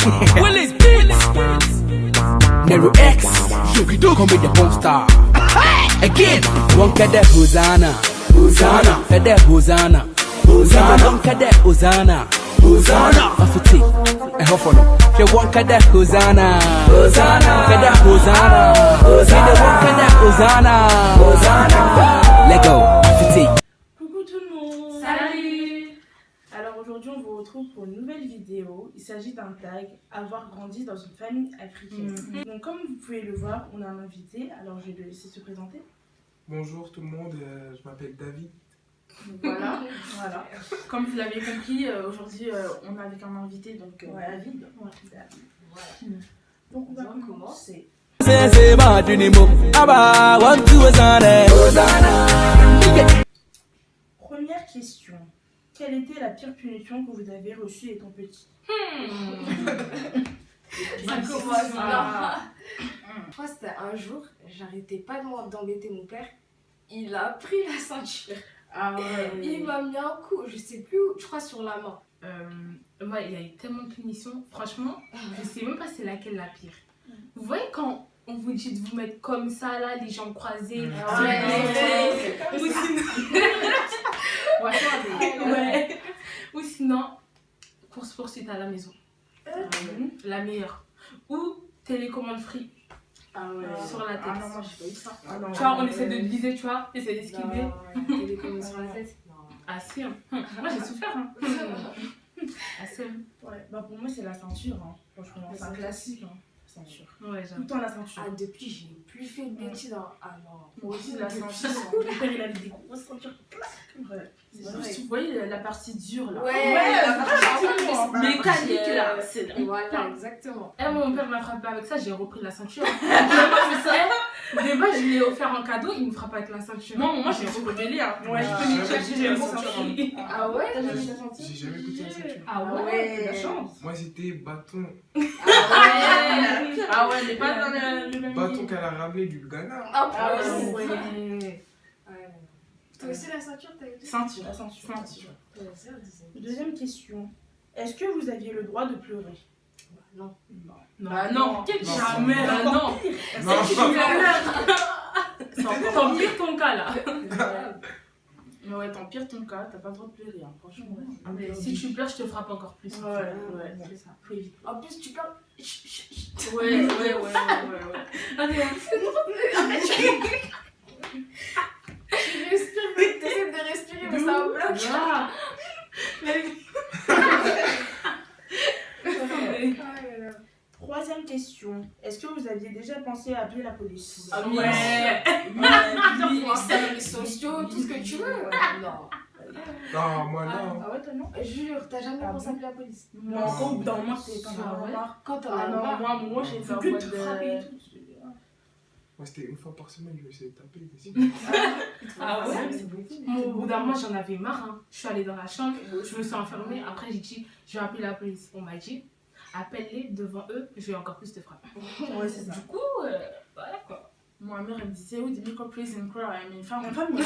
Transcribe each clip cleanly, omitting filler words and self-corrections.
Willis Beats, Nero X, Yogido come with the pop star. Again, one cadet Hosanna, Hosanna, cadet Hosanna, Hosanna, one cadet Hosanna, Hosanna, Afiti, and Hoffolo. She one cadet Hosanna, Hosanna, cadet Hosanna, Hosanna, one cadet Hosanna, Hosanna. Let go, Afiti. Coucou tout le monde. Salut. Alors aujourd'hui on vous retrouve pour une nouvelle vidéo. Il s'agit d'un tag avoir grandi dans une famille africaine. Donc comme vous pouvez le voir, on a un invité. Alors je vais le laisser se présenter. Bonjour tout le monde, je m'appelle David. Voilà, voilà. Comme vous l'avez compris, aujourd'hui on est avec un invité, donc David. Voilà. Donc on va commencer. Première question. Quelle était la pire punition que vous avez reçue étant petit? Ça commence bien. Je crois que c'était un jour, j'arrêtais pas d'embêter mon père. Il a pris la ceinture. Ah ouais. Il m'a mis un coup, je sais plus où, je crois sur la main. Moi, il y a eu tellement de punitions. Franchement, je sais même pas c'est laquelle la pire. Vous voyez quand on vous dit de vous mettre comme ça, là, les jambes croisées, sur les fesses, ou sinon... Ouais. Ou sinon, course-poursuite à la maison. La meilleure. Ou télécommande free. Ah ouais. Sur la tête. Ah non, moi j'ai pas eu ça. Ah non, Tu vois, on essaie de viser, tu vois, essaie d'esquiver. Télécommande sur la tête. Ah si, hein. Moi j'ai souffert. Hein. Ah si. Ouais, bah pour moi c'est la ceinture. Hein. Franchement, c'est un classique. Hein. Ceinture. Ouais, Tout j'avoue. le temps la ceinture. Ah, depuis, j'ai plus fait de bêtises. Ah non. Moi aussi la ceinture. Mon père il avait des grosses ceintures. Ouais. C'est vrai. Vous voyez la partie dure là. Ouais, la partie exactement. mécanique là. C'est Voilà, exactement. Eh, mon père m'a frappé avec ça, j'ai repris la ceinture. De base, je l'ai offert en cadeau, il me frappe avec la ceinture. moi j'ai rebellé. Hein. Ouais, Ah, je peux jamais dire, goûté j'ai la un bon ceinture, senti. Ah ouais? T'as jamais déjà senti? J'ai jamais goûté la ceinture. Ah Ah ouais? ouais, la chance. Moi c'était bâton. Ah ouais, mais pas dans le même Bâton lit. qu'elle a ramené du Ghana. Ah ouais. ouais. Ouais. Toi aussi, la ceinture, t'as eu? Ceinture, la ceinture. Ouais, ça, on disait. Deuxième question. Est-ce que vous aviez le droit de pleurer? Non. Bah non, Quel Non, jamais, non. là, non. Non. T'empires ton cas là. Mais ouais, t'empires ton cas, t'as pas le droit de pleurer, hein, franchement. Mais si tu pleures, je te frappe encore plus. Ouais, c'est ça. faut éviter. En plus, tu parles. Ouais. Allez, Tu respires, t'essaies de respirer, mais ça bloque. voilà. Troisième question. Est-ce que vous aviez déjà pensé à appeler la police? Ah oui. Les services sociaux, tout ce que tu veux. Non. Non, moi non. Ah ouais, toi non? Jure, t'as jamais Ah pensé bon? appeler la police? Moi, quand dans moi, t'es pas Ah ouais? marre. Quand t'en Ah as non, marre. moi j'ai fait Faut en que mode te frapper et tout. Moi c'était une fois par semaine, je vais essayer de taper. Ah ouais? C'est beaucoup. Moi, au bout d'un mois, j'en avais marre. Hein. Je suis allée dans la chambre, je me suis enfermée. Après, j'ai dit, je vais appeler la police. On m'a dit, appelle-les devant eux, je vais encore plus te frapper. Ouais, c'est ça. Du coup, voilà quoi. Moi, ma mère, elle me disait, oh, dis-moi quoi, please and cry. Mais une femme, ouais.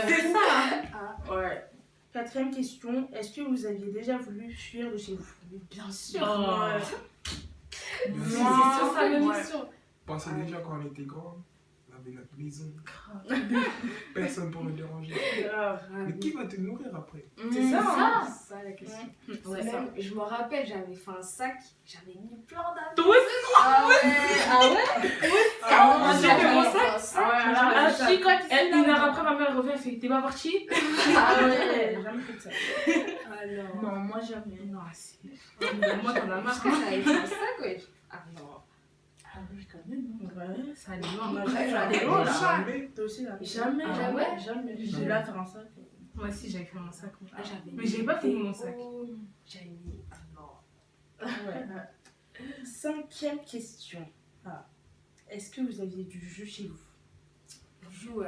C'est ça. Ouais. Quatrième question. Est-ce que vous aviez déjà voulu fuir de chez vous? Bien sûr. Ouais. C'est Moi, sur sa même ouais. mission. Pensez déjà quand on était grand, on avait notre maison. Personne pour nous déranger. Grave. Mais qui va te nourrir après? C'est ça, hein. C'est ça la question. Ouais, Même, ça. je me rappelle, j'avais fait un sac, j'avais mis plein d'affaires. Toi aussi. Ah ouais? Ah ouais, j'ai fait mon sac. Un sac. Ah ouais, Ah, ça. si, quand une heure après, ma mère revient, elle fait, t'es pas partie? Ah ouais, j'ai jamais fait ça. Ah non. Non, moi jamais. Non, si. Moi, t'en as Parce marre. que j'avais fait un sac, ouais. Ah non. Ah oui, quand même. Ouais. Ça allait loin. Moi, Ça j'ai allait fait loin, un là. Jamais. Toi aussi, là. Ah Jamais, ouais? jamais. J'ai là faire un sac. Moi aussi, j'avais fait mon sac. Ah, j'avais Mais mis j'ai pas des fini mon sac. hauts. J'avais mis. Ah non. Ouais. Cinquième question. Ah. Est-ce que vous aviez du jus chez vous? Je joue.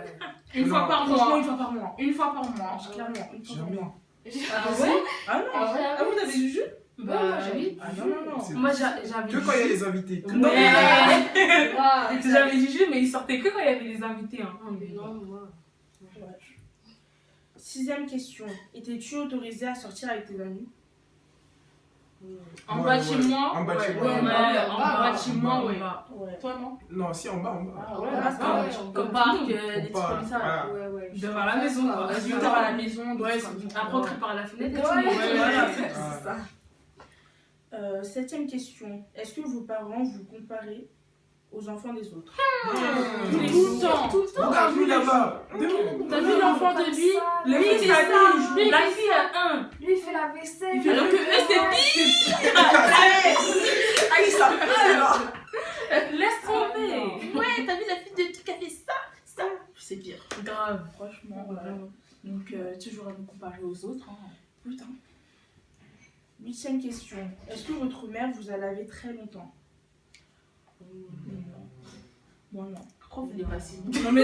Une Non. fois par mois. Franchement, Une fois par mois. Une fois par mois. Ah Clairement, une fois par Jamais. mois. Ah ouais? Ah non, Ah ouais? ah vous avez du jus? Bah, j'avais. Ah non. C'est- Moi, j'avais Que du quand il y a jus. les invités. Non, Grave. J'avais du jus, mais il sortait que quand il y avait les invités. Hein. Non, moi. Sixième question. Étais-tu autorisée à sortir avec tes amis? En bas de chez moi. En bas de chez Ouais, moi. en bas de chez moi, ouais. Ouais. Toi, non? Non, si, en bas, en bas. Ah ouais, Ah, ah, ouais, ouais. comme parc, des Au trucs parc, comme ça. voilà. Ouais. Devant la maison, quoi. Ouais, Devant la maison, Ouais, ouais, c'est après on crie par la fenêtre et tout. Ouais, Ouais, voilà. c'est ça. 7e question. Est-ce que vos parents vous comparez aux enfants des autres? Tout le temps. Tout le temps. Regarde lui là-bas. T'as vu l'enfant de lui? Le Lui, fils c'est à ça. lui, La fille a un. Lui, il fait la vaisselle. Alors que eux, c'est pire. Ah, il s'appelle. Laisse tomber. Ouais, t'as vu la fille de truc qui a fait ça? C'est pire. Grave. Franchement, vraiment. Donc, toujours à nous comparer aux autres. Hein. Putain. 8e question. Est-ce que votre mère vous a lavé très longtemps? Non. Moi, non. Prof, il est facile. Non, mais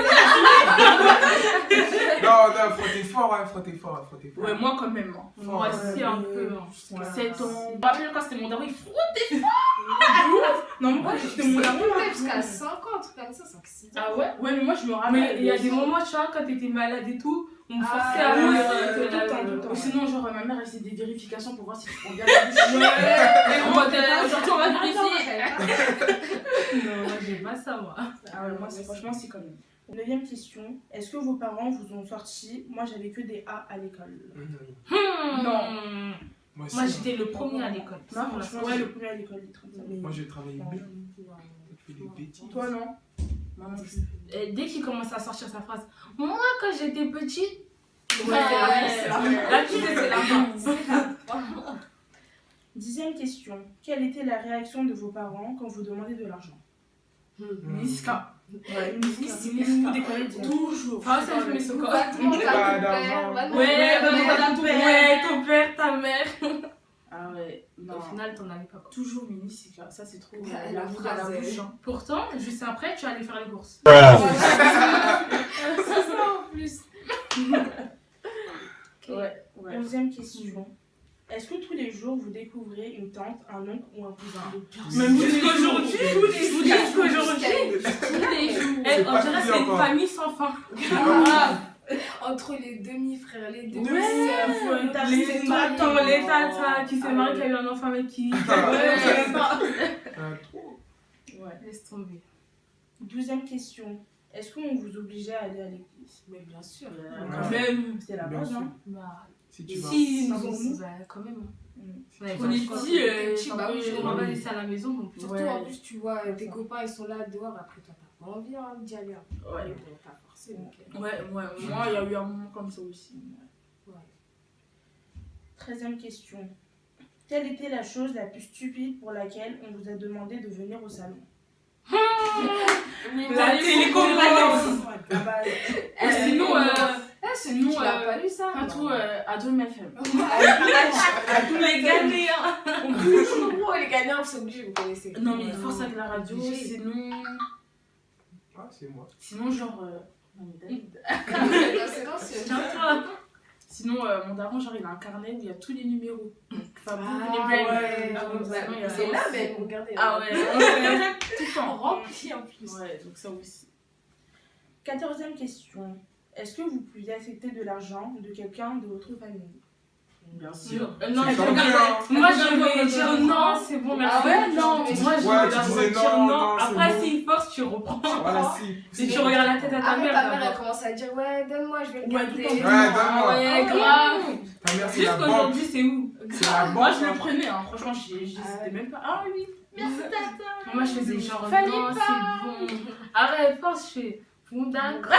Non, frottez fort, hein, frottez fort. Ouais, moi quand même. Hein. Fort, Moi ouais. aussi, un peu. Ouais. 7 ans. Je me rappelle quand c'était mon daron, il frottait fort. non, moi, j'étais mon Parce amour. qu'à 5 ans, un truc comme ça, 5-6 ans. Ah ouais? Ouais, mais moi, je me rappelle. Mais il y a des moments, tu vois, quand t'étais malade et tout, on me Ah, forçait à ouais, me ouais, tout le temps, tout le temps. Ou sinon, genre, ma mère, elle faisait des vérifications pour voir si tu prends bien la bouche. Et aujourd'hui, on va vérifier. Non, Moi, j'ai pas ça, moi. Ah ouais, moi, franchement, c'est quand même. 9e question. Est-ce que vos parents vous ont sorti? Moi, j'avais que des A à l'école. Non. Moi, Moi, aussi. j'étais le premier à l'école. Non, franchement, ouais, le premier à l'école, des trucs comme ça. Moi, j'ai travaillé Non. bien. J'ai fait des bêtises. Toi, non? Moi non plus. Et dès qu'il commence à sortir sa phrase, moi, quand j'étais petite. Ouais, c'est la fin. Là, tu sais, c'est la fin. 10e question. Quelle était la réaction de vos parents quand vous demandez de l'argent? Niska. Ouais, Niska. Toujours. Ah, ça, je me suis encore. Va demander Pas à ton d'argent. père. Ouais, ton père. ouais, ton père, ta mère. Ah ouais, non. Au final, t'en avais pas. Toujours Minisika, ça c'est trop. La la phrase, à la bouche. elle. Hein. Pourtant, juste après, tu allais faire les courses. C'est ça en plus. Ouais. 11e question. Est-ce que tous les jours vous découvrez une tante, un oncle ou un cousin? Même jusqu'aujourd'hui. Jusqu'aujourd'hui. Tous les jours. Eh, on pas dirait que fini c'est une encore. famille sans fin. Entre les demi-frères, les Ouais, demi-sœurs. Les tatans, les tatas, qui s'est marié, qui a eu un enfant avec qui. Ouais. Trop. Ouais. Laisse tomber. 12e question. Est-ce qu'on vous obligeait à aller à l'église? Mais bien sûr. Quand même, c'est la Bien base. sûr. Hein. Bah, Si tu vas. si, vas. nous, bah, quand même. Mm. Ouais, On est quand petits, on est bah oui, on va pas laisser à la maison non plus. Surtout Ouais. en plus, tu vois, tes copains ils sont là dehors, après toi t'as pas envie hein, d'y aller. Ouais. Mais bon, t'as forcé donc. Ouais, moi il y a eu un moment comme ça aussi. Ouais. 13e question. Quelle était la chose la plus stupide pour laquelle on vous a demandé de venir au salon? La télécommande. Ah bah, Sinon, Celui qui l'a pas lu ça. pas tout à Dream FM. à tous les gagnants. Pour les gagnants, c'est obligé, vous connaissez. Non mais il force avec la radio, Obligé. sinon... Ah, c'est moi. Sinon genre... Non mais David. C'est silencieux. Tiens-toi. Sinon mon daron genre il a un carnet où il y a tous les numéros. Enfin, Ah les ouais. blagues. Ah ouais, Sinon, il y a c'est ça là aussi. même, regardez. Ah ouais, tout le temps. Rempli en plus. Ouais, donc ça aussi. 14e question. Est-ce que vous pouviez accepter de l'argent de quelqu'un de votre famille? Bien sûr. Non, C'est mais tendu, hein. Moi, je voulais dire non, c'est bon, merci. Ah ouais, non, moi, je Ouais, tu disais dire non, non. non, c'est Après, bon. s'il force, tu reprends. Voilà, si. Si tu regardes la tête à ta Après, mère, ta mère, elle d'abord. commence à dire ouais, donne-moi, je vais le Ouais, garder. tout le temps. Ouais, donne-moi. Ouais, grave. Ta mère, c'est la banque. Jusqu'aujourd'hui, c'est où? C'est la moi banque. je le hein. prenais, hein. Franchement, j'hésitais ouais. même pas. Ah oui, merci tata. Moi, je faisais genre Fallait non, c'est bon. Arrête, force, je fais bon, d'accord.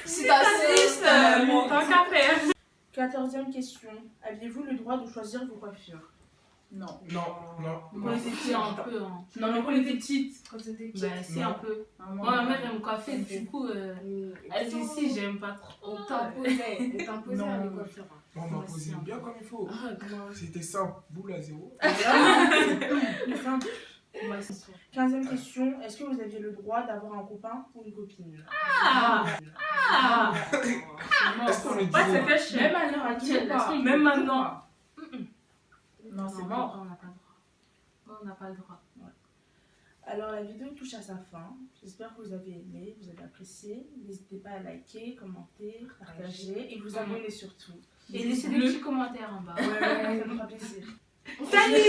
Si t'insistes, Bon, tant qu'à faire. 14e question. Aviez-vous le droit de choisir vos coiffures? Non. Non, non. Moi, c'était un peu. Hein. Non, mais quand on était petites. quand t'étais Bah, petite. c'est Non. un peu. Moi, Moi, ma mère, elle me coiffait, du coup, elle dit si, j'aime pas trop. On t'imposait Non. les coiffures. On m'a posé bien comme il faut. Ah, C'était simple. Boule à zéro. Ouais, c'est sûr. 15e question. Est-ce que vous aviez le droit d'avoir un copain ou une copine? Ah! Ah! Est-ce qu'on le Pas dit c'est caché. Même à l'heure actuelle, Laisse tomber. même maintenant. Non, c'est Non, mort. on n'a pas le droit. Non, on n'a pas le droit. Alors la vidéo touche à sa fin. J'espère que vous avez aimé, vous avez apprécié. N'hésitez pas à liker, commenter, partager et vous abonner surtout. Et laissez des petits commentaires en bas. Ouais, ça me fera plaisir. Salut.